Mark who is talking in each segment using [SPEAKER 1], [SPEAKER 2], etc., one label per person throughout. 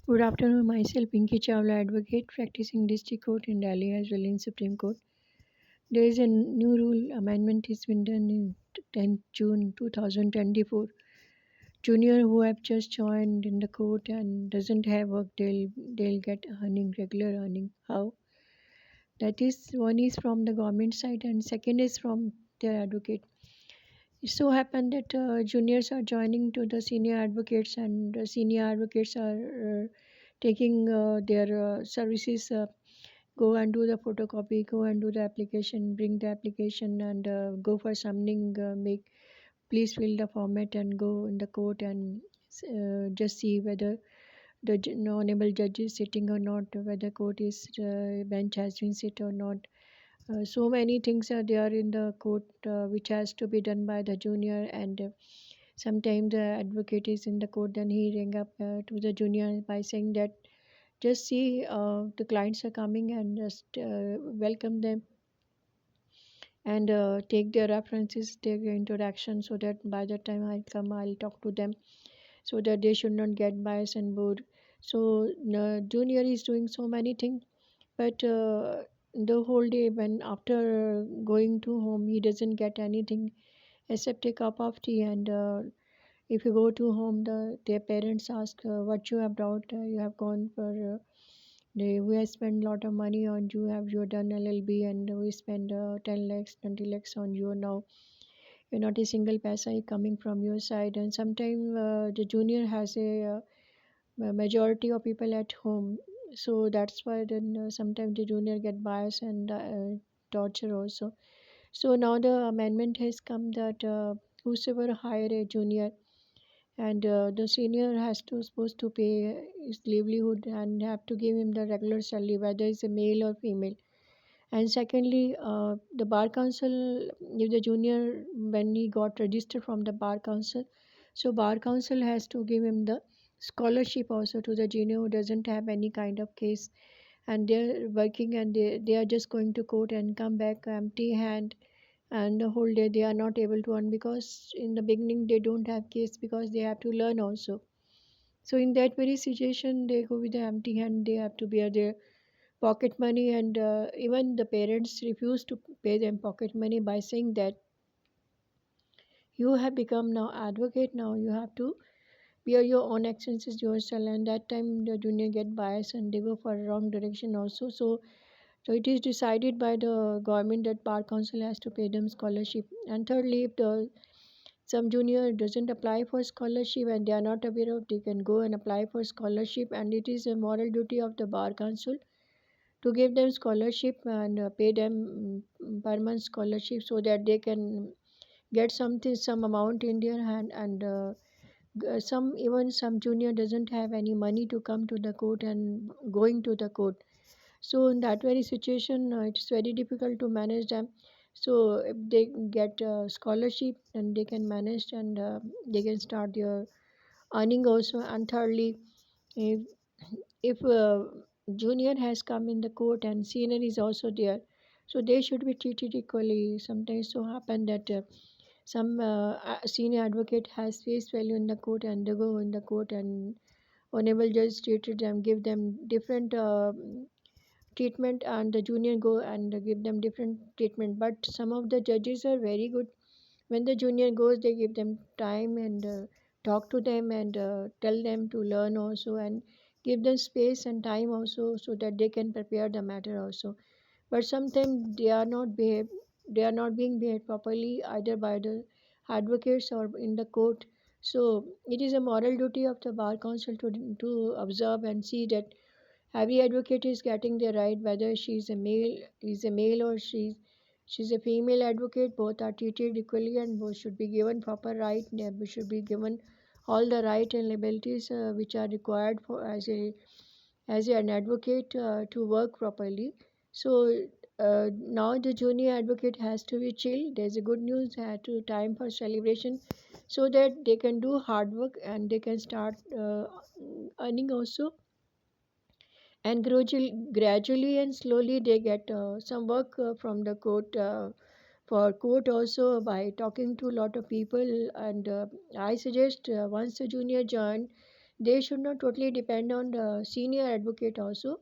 [SPEAKER 1] Good afternoon, myself Pinky Chawla, advocate practicing district court in Delhi as well in Supreme Court. There is a new rule amendment has been done in 10th June 2024. Junior who have just joined in the court and doesn't have work, they'll get earning regular earning. How? That is one is from the government side and second is from their advocate. It so happened that juniors are joining to the senior advocates and the senior advocates are taking their services. Go and do the photocopy, go and do the application, bring the application and go for summoning, make please fill the format and go in the court and just see whether the honorable judge is sitting or not, whether court is bench has been sit or not. So many things are there in the court which has to be done by the junior and sometimes the advocate is in the court, then he ring up to the junior by saying that just see the clients are coming and just welcome them and take their references, take their introduction so that by the time I come I'll talk to them so that they should not get biased and bored. So junior is doing so many things, but the whole day when after going to home he doesn't get anything except a cup of tea and if you go to home their parents ask what you have brought, you have gone for we have spent a lot of money on you, have you done LLB and we spend 10 lakhs 20 lakhs on you now, you're not a single paisa coming from your side. And sometimes the junior has a majority of people at home, so that's why then sometimes the junior get bias and torture also. So now the amendment has come that whosoever hire a junior and the senior has to supposed to pay his livelihood and have to give him the regular salary whether it's a male or female. And secondly, the bar council, if the junior when he got registered from the bar council, so bar council has to give him the scholarship also to the junior who doesn't have any kind of case and they're working and they are just going to court and come back empty hand and the whole day they are not able to earn because in the beginning they don't have case because they have to learn also. So in that very situation they go with the empty hand, they have to bear their pocket money and even the parents refuse to pay them pocket money by saying that you have become now advocate, now you have to bear your own expenses yourself. And that time the junior get biased and they go for a wrong direction also. So it is decided by the government that bar council has to pay them scholarship. And thirdly, if the some junior doesn't apply for scholarship and they are not aware of, they can go and apply for scholarship. And it is a moral duty of the bar council to give them scholarship and pay them per month scholarship so that they can get something some amount in their hand and some even some junior doesn't have any money to come to the court and going to the court. So in that very situation it's very difficult to manage them. So if they get scholarship and they can manage and they can start their earning also. And thirdly, if if junior has come in the court and senior is also there, so they should be treated equally. Sometimes so happen that some senior advocate has face value in the court and they go in the court and honorable judge treated them, give them different treatment and the junior go and give them different treatment. But some of the judges are very good, when the junior goes they give them time and talk to them and tell them to learn also and give them space and time also so that they can prepare the matter also. But sometimes they are not being behaved properly either by the advocates or in the court. So it is a moral duty of the bar council to observe and see that every advocate is getting the right, whether she's a male or she's a female advocate. Both are treated equally, and both should be given proper right. They should be given all the right and abilities which are required for as an advocate to work properly. So now the junior advocate has to be chill. There's a good news. Had to time for celebration, so that they can do hard work and they can start earning also, and gradually and slowly they get some work from the court for court also by talking to a lot of people. And I suggest once a junior join, They should not totally depend on the senior advocate also.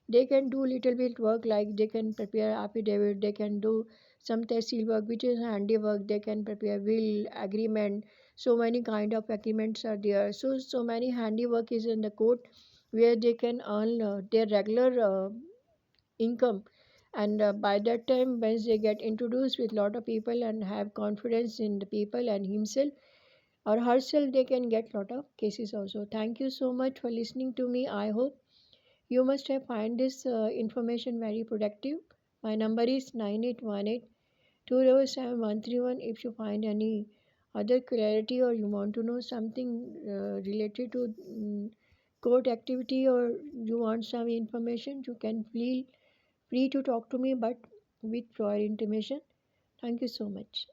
[SPEAKER 1] They can do little bit work, like they can prepare affidavit, they can do some tehsil work which is handiwork, they can prepare will, agreement. So many kind of agreements are there. So many handiwork is in the court where they can earn their regular income. And by that time, once they get introduced with lot of people and have confidence in the people and himself or herself, they can get lot of cases also. Thank you so much for listening to me. I hope you must have find this information very productive. My number is 9818 207 if you find any other clarity or you want to know something related to court activity, or you want some information, you can feel free to talk to me, but with prior intimation. Thank you so much.